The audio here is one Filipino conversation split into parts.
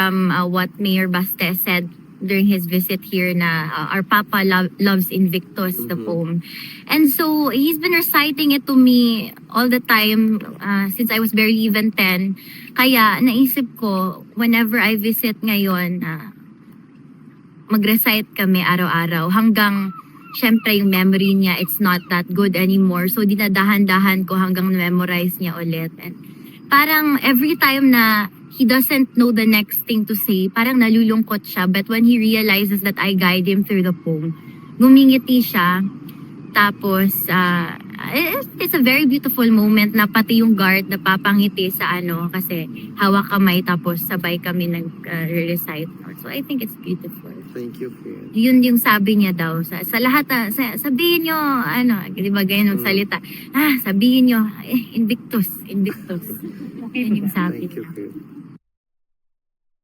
from what Mayor Baste said during his visit here na our Papa loves Invictus, the poem. And so he's been reciting it to me all the time since I was barely even 10. Kaya naisip ko, whenever I visit ngayon, mag-recite kami araw-araw hanggang syempre yung memory niya, it's not that good anymore. So dinadahan-dahan ko hanggang memorize niya ulit. And parang every time na he doesn't know the next thing to say, parang nalulungkot siya. But when he realizes that I guide him through the poem, ngumingiti siya. Tapos, it's a very beautiful moment na pati yung guard napapangiti sa kasi hawak kamay tapos sabay kami nag-recite. So I think it's beautiful. Thank you, friend. Yun yung sabi niya daw. Sa lahat, sabihin nyo, di ba ganyan magsalita? Sabihin nyo, Invictus, Invictus. Yun yung sabi Thank you, niya. friend.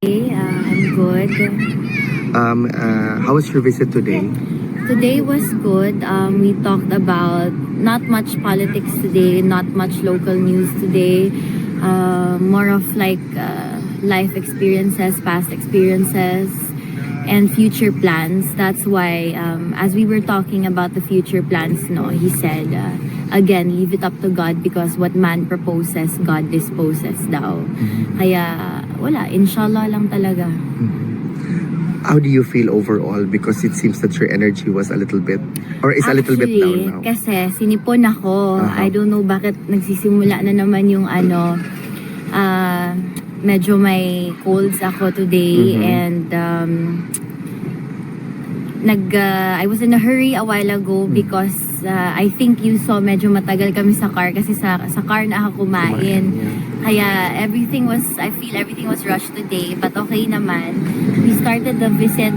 Okay, I'm good. How was your visit today? Today was good. We talked about not much politics today, not much local news today. More of like life experiences, past experiences, and future plans. That's why as we were talking about the future plans, he said, again, leave it up to God because what man proposes, God disposes daw. Kaya wala, inshallah lang talaga. How do you feel overall? Because it seems that your energy was a little bit, or is a little bit down now. Kasi sinipon ako. I don't know bakit nagsisimula na naman yung medyo may colds ako today and I was in a hurry a while ago because I think you saw medyo matagal kami sa car kasi sa car na ako kumain. Kaya everything was rushed today, but okay naman. We started the visit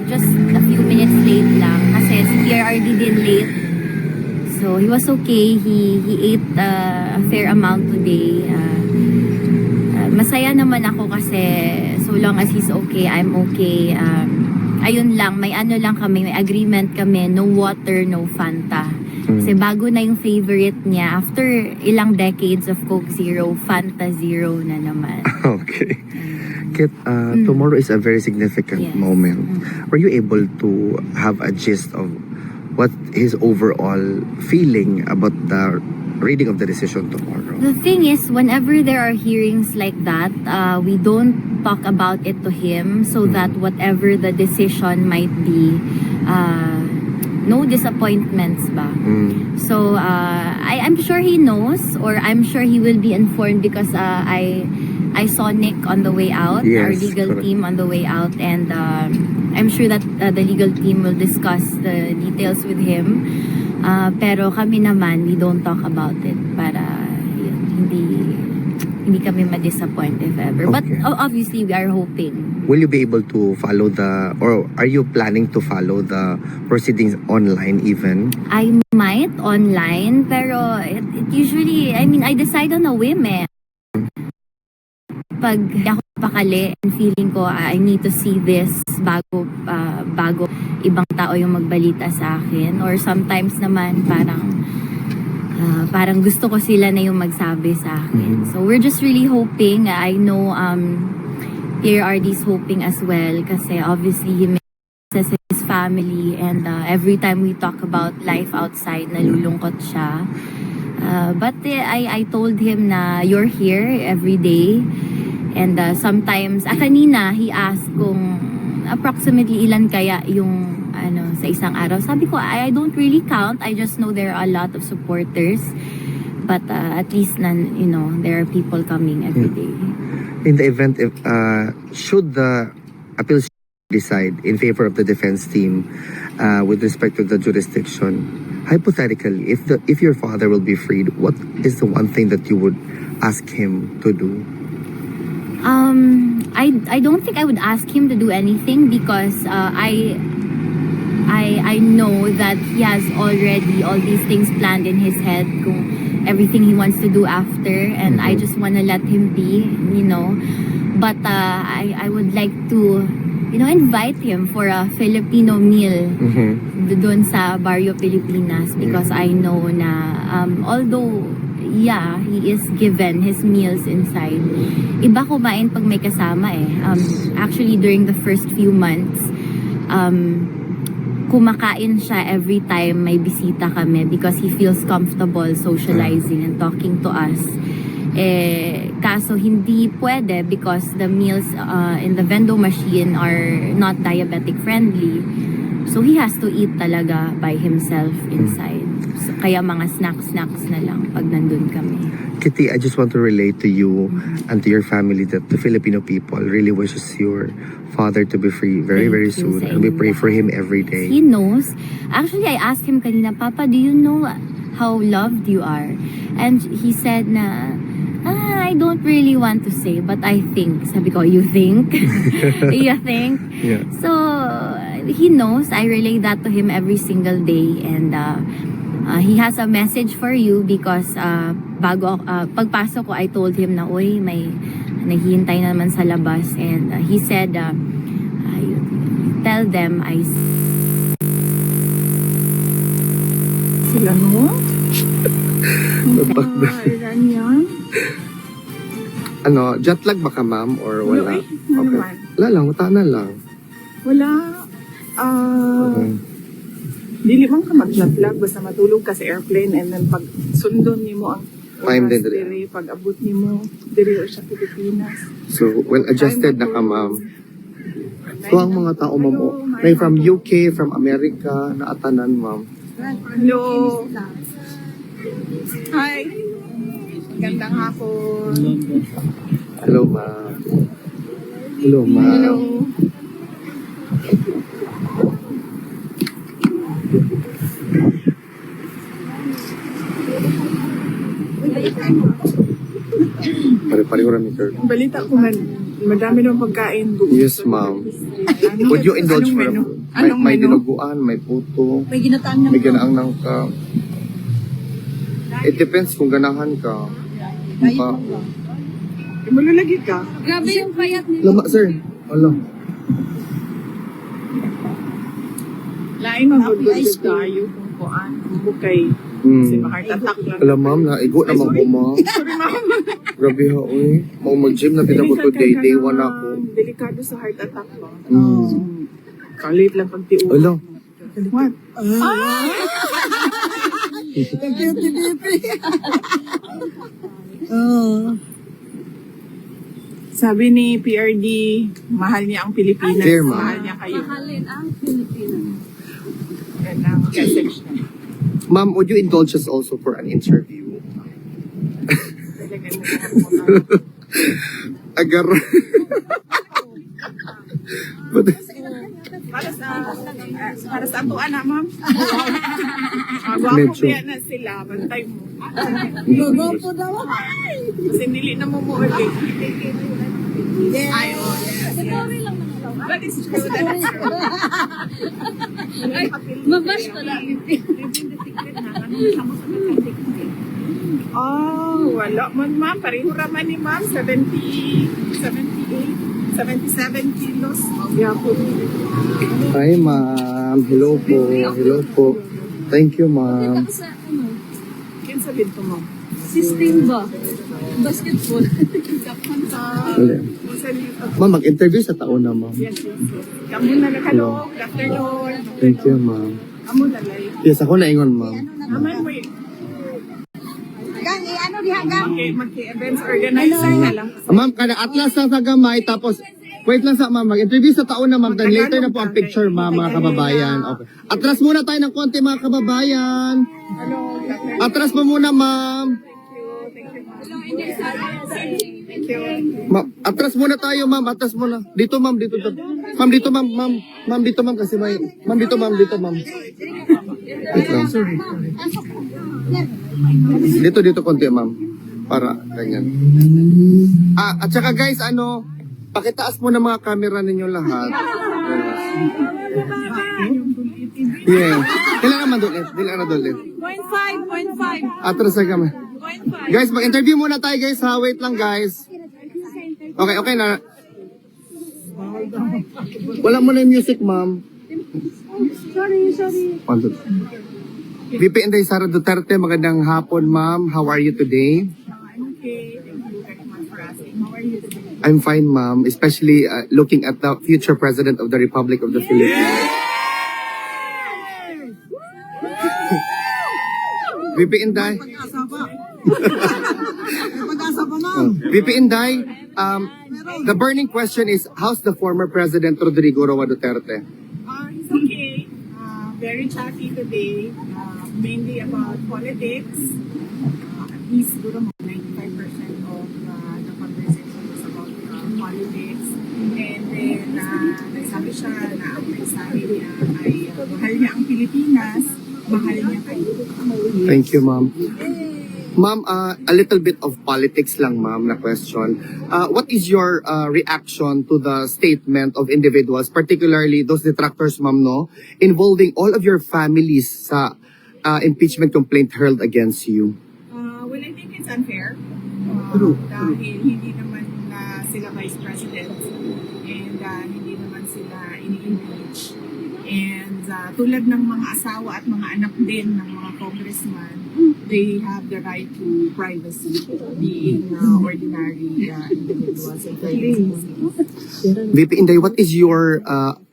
just a few minutes late lang kasi si PRRD din late. So he was okay. He ate a fair amount today. Masaya naman ako kasi so long as he's okay, I'm okay. Ayun lang, may agreement kami, no water, no Fanta. Kasi bago na yung favorite niya, after ilang decades of Coke Zero, Fanta Zero na naman. Okay. Kit, tomorrow is a very significant moment. Were you able to have a gist of what his overall feeling about the reading of the decision tomorrow? The thing is, whenever there are hearings like that, we don't talk about it to him so that whatever the decision might be, no disappointments ba? So, I'm sure he knows, or I'm sure he will be informed because I saw Nick on the way out, our legal team on the way out, and I'm sure that the legal team will discuss the details with him. Pero kami naman, we don't talk about it para hindi kami ma-disappoint if ever. But obviously, we are hoping. Will you be able to follow or are you planning to follow the proceedings online even? I might online, pero it usually, I decide on a whim Pag ako pakali and feeling ko I need to see this bago ibang tao yung magbalita sa akin, or sometimes naman parang gusto ko sila na yung magsabi sa akin. So we're just really hoping. I know PRRD's hoping as well kasi obviously he misses his family and every time we talk about life outside nalulungkot siya. But I told him na you're here every day. And sometimes, kanina, he asked kung approximately ilan kaya yung sa isang araw. Sabi ko, I don't really count. I just know there are a lot of supporters. But at least, there are people coming every day. In the event, should the appeals decide in favor of the defense team with respect to the jurisdiction, hypothetically, if your father will be freed, what is the one thing that you would ask him to do? I don't think I would ask him to do anything because I know that he has already all these things planned in his head, kung everything he wants to do after, and I just want to let him be, But I would like to, invite him for a Filipino meal doon sa Barrio Pilipinas because I know na although yeah, he is given his meals inside. Iba kumain pag may kasama eh. Actually, during the first few months, kumakain siya every time may bisita kami because he feels comfortable socializing and talking to us. Kaso hindi pwede because the meals in the vendo machine are not diabetic friendly. So he has to eat talaga by himself inside. So, kaya mga snacks na lang pag nandun kami. Kitty, I just want to relate to you and to your family that the Filipino people really wishes your father to be free very, Thank very you soon. sa And we inyo pray for lahat. him every day. He knows. Actually, I asked him kanina, Papa, do you know how loved you are? And he said na, I don't really want to say, but I think. Sabi ko, you think? You think? Yeah. So, he knows. I relay that to him every single day. And he has a message for you because pagpasok ko, I told him na, uy, may naghihintay na naman sa labas. And he said, tell them I Sila no? Ilan yan? Ano, jet lag ba ka, ma'am? Or wala? Ano naman? Wala lang, utana lang. Wala. Okay. Dili man ka mag-jetlag basta matulog ka sa airplane and then pag sundon nimo ang Time oras din diri. diri, pag abot nimo diri sa Pilipinas. So, well adjusted na ka, ma'am. So, ang mga tao, ma'am, may from UK, from America, na atanan, ma'am. Hello. Hi. Gandang hapon. Hello, ma'am. Hello, ma'am. Hello. Pare-pareho rami, sir. Ang balita ko man, madami ng pagkain. Yes, ma'am. Would you indulge for menu? may Menu? dinuguan, may puto, May ginataan ng may ganaang ng ka. It depends kung ganahan ka. Maka, Malulagi ka. Grabe yung payat nila. lama, sir. Wala. Lain mabudod tayo kung kuan. Kung bukay. Kasi Hmm. heart attack lang. Alam, ma'am, naigo naman ko, ma'am. Sorry, ma'am. Grabe ha, uy. Mau mag-gym na pinako today. Day 1 ako. Delikado sa heart attack ba? Hmm. Kalit lang pagtiuwi. Ala. What? Sabi ni PRD, mahal niya ang Pilipinas. Fair, ma'am. Mahal niya kayo. Mahalin ang Pilipinas. Yan ang message niya. Ma'am, would you indulge us also for an interview? Talagang nagkakaroon mo Agar. But, para sa atuan na, ma'am. Gwapo Medyo. kaya na sila. Bantay mo. Gwapo daw. Kasi nili na mo mo ulit. Ay, oh, yes. That is true. That is true. Mabash ko lang. Oh, wala man, ma'am. Pareho raman ni ma'am. 77 kilos. Yeah, po. hi, ma'am. Hello po. Hello po. Thank you, ma'am. Ako sa ano, Kinsa dito, ma'am? system ba? Basketball. Wala. Ma'am, mag-interview sa taon na, ma'am. Yes, yes, yes. Kamu na hello. Good afternoon. Thank you, ma'am. Amo na lay. Yes, ako na ingon, ma'am. Naman mo eh. Mag-events organizer na lang. Ma'am, kada atlas sa gamay, tapos, wait lang sa ma'am, mag-interview sa taon na, ma'am. Then later na po ang picture, ma'am, mga kababayan. Okay. Atras muna tayo ng konti, mga kababayan. Hello. Atras mo muna, ma'am. Thank you. Atras muna tayo, ma'am. Atras muna. Dito, ma'am. Dito. Ma'am, dito, ma'am. Ma'am, ma'am, dito, ma'am. Kasi may... Ma'am, dito, ma'am. Dito, ma'am. Wait lang. Dito, konti, ma'am. Para, ganyan. At saka, guys, pakitaas mo na mga camera ninyo lahat. Yeah. Kailangan naman doon. Kailangan na doon. 0.5. Atras sa gamay. Guys, mag-interview muna tayo, guys, ha? Wait lang, guys. Okay na. Wala mo na yung music, ma'am. Sorry. VP Inday Sara Duterte, magandang hapon ma'am. How are you today? I'm okay. Thank you very much for asking. How are you today? I'm fine ma'am, especially looking at the future President of the Republic of the Philippines. VP Inday. VP Inday, the burning question is, how's the former President Rodrigo Roa Duterte? He's okay. Very chatty today. Mainly about politics. At least siguro mga 95% of the conversation was about politics. And then, nagsabi siya na ang mensahe niya ay mahal niya ang Pilipinas, mahal niya kayo. Thank you ma'am. Ma'am, a little bit of politics lang ma'am na question. What is your reaction to the statement of individuals, particularly those detractors ma'am no, involving all of your families sa impeachment complaint hurled against you? Well, I think it's unfair. Dahil hindi naman sila vice president and hindi naman sila ini-impeach. And tulad ng mga asawa at mga anak din ng mga congressman, they have the right to privacy, being ordinary individuals and private citizens. VP Inday, what is your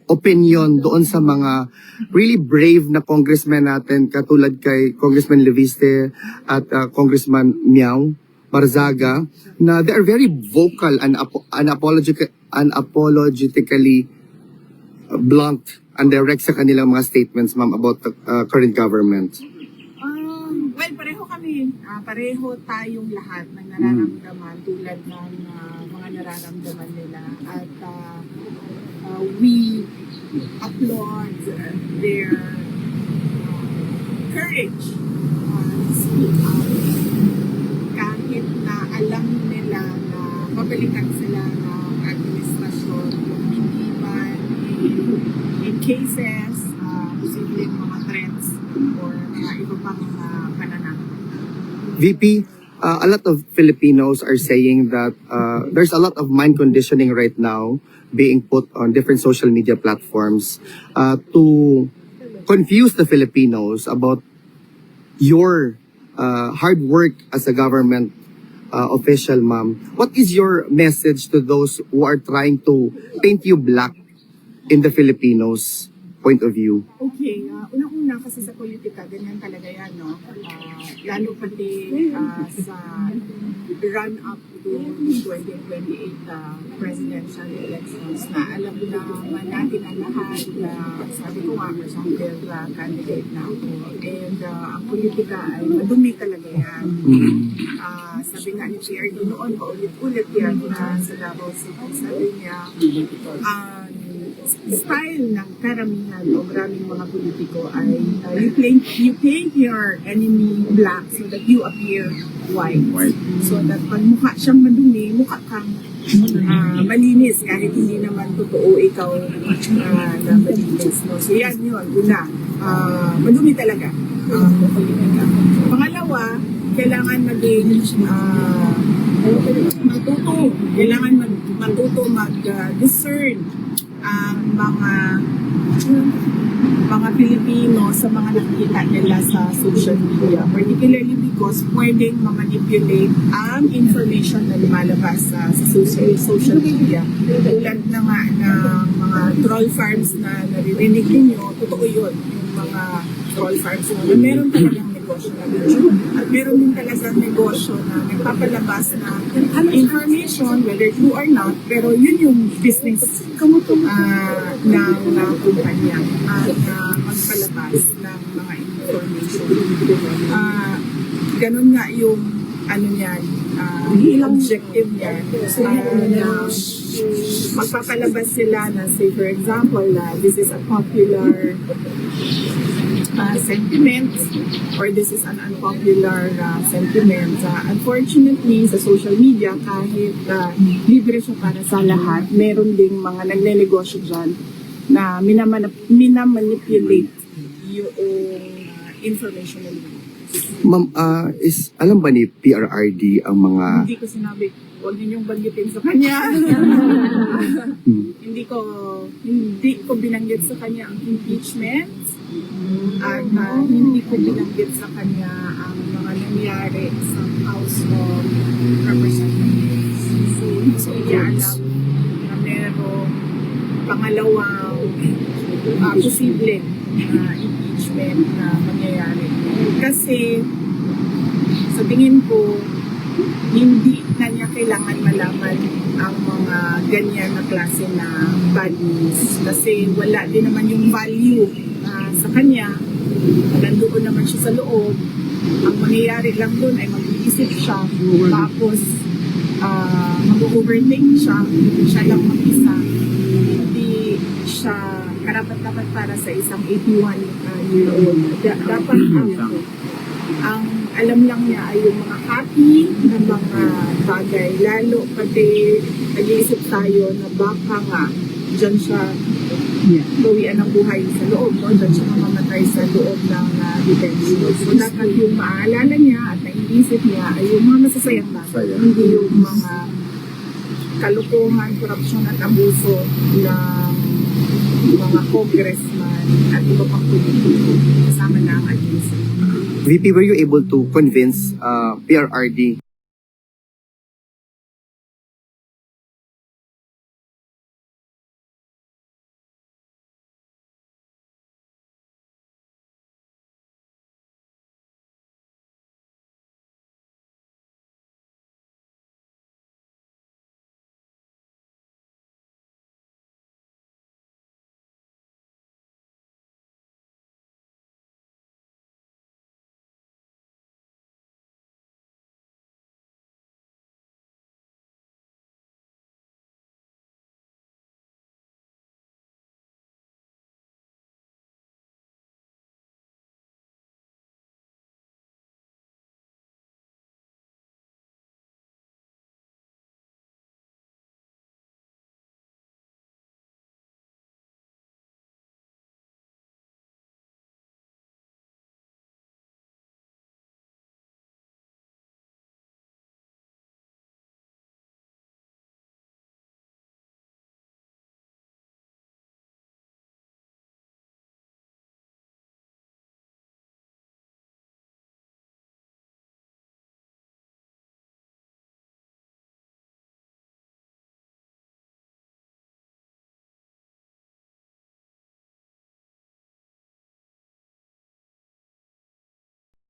opinion doon sa mga really brave na congressmen natin katulad kay Congressman Leviste at Congressman Miao Barzaga na they are very vocal and unapologetically blunt and direct sa kanilang mga statements ma'am about the current government? Well, pareho tayong lahat ng nararamdaman tulad ng mga nararamdaman nila at we applaud their courage to speak out kahit na alam nila na babalikan sila ng administrasyon hindi man in cases posibleng mga threats or mga iba pang pananakot. VP, a lot of Filipinos are saying that there's a lot of mind conditioning right now being put on different social media platforms to confuse the Filipinos about your hard work as a government official, ma'am. What is your message to those who are trying to paint you black in the Filipinos' point of view? Okay, unang-una kasi sa politika, ganyan talaga yan, no? Lalo pati sa run-up to 2028 presidential elections na alam naman natin ang lahat na sabi ko nga, presidential candidate na ako. And ang politika ay madumi talaga yan. Sabi nga ni PRD noon, paulit-ulit yan na sa Davao City. Sabi niya, style ng karamihan o maraming mga politiko ay you paint your enemy black so that you appear white. So that pag mukha siyang madumi, mukha kang malinis kahit hindi naman totoo ikaw na malinis. No? So yan yun, una. Madumi talaga ang politika. Pangalawa, kailangan maging matuto mag-discern ang mga Pilipino sa mga nakikita nila sa social media, particularly because pwedeng ma-manipulate ang information na lumalabas sa social media. Tulad na nga ng mga troll farms na naririnig ninyo, totoo yun, yung mga troll farms na meron talagang negosyo na video. At meron din talagang negosyo na nagpapalabas na information, whether true or not, pero yun yung business ng kumpanya at magpalabas ng mga information. Ganun nga yung objective niyan. Magpapalabas sila na, say for example, this is a popular sentiment or this is an unpopular sentiment. Unfortunately, sa social media, kahit libre siya para sa lahat, meron ding mga nagnenegosyo dyan na minamanipulate yung information nila. Ma'am, alam ba ni PRRD ang mga... Hindi ko sinabi, huwag ninyong banggitin sa kanya. Hindi ko binanggit sa kanya ang impeachment. at hindi ko binanggit sa kanya ang mga nangyari sa House of Representatives. So, hindi ko niya alam na merong pangalawang posible na impeachment na mangyayari. Kasi sa tingin ko, hindi na niya kailangan malaman ang mga ganyan na klase na bad news. Kasi wala din naman yung value sa kanya. Nandoon naman siya sa loob. Ang mangyayari lang doon ay mag-iisip siya. Tapos, mag-overthink siya. Siya lang mag-isa. Hindi siya karapat-dapat para sa isang 81-year-old. Dapat ang alam lang niya ay yung mga happy na mga bagay. Lalo pati nag-iisip tayo na baka nga dyan siya bawian ng buhay sa loob. No? Dyan siya mamamatay sa loob ng detention. So dapat yung maaalala niya at naiisip niya ay yung mga masasayang bagay. Hindi yung mga kalukuhan, korupsyon at abuso ng mga congressman at iba pang politiko kasama na ang administration. VP, were you able to convince PRRD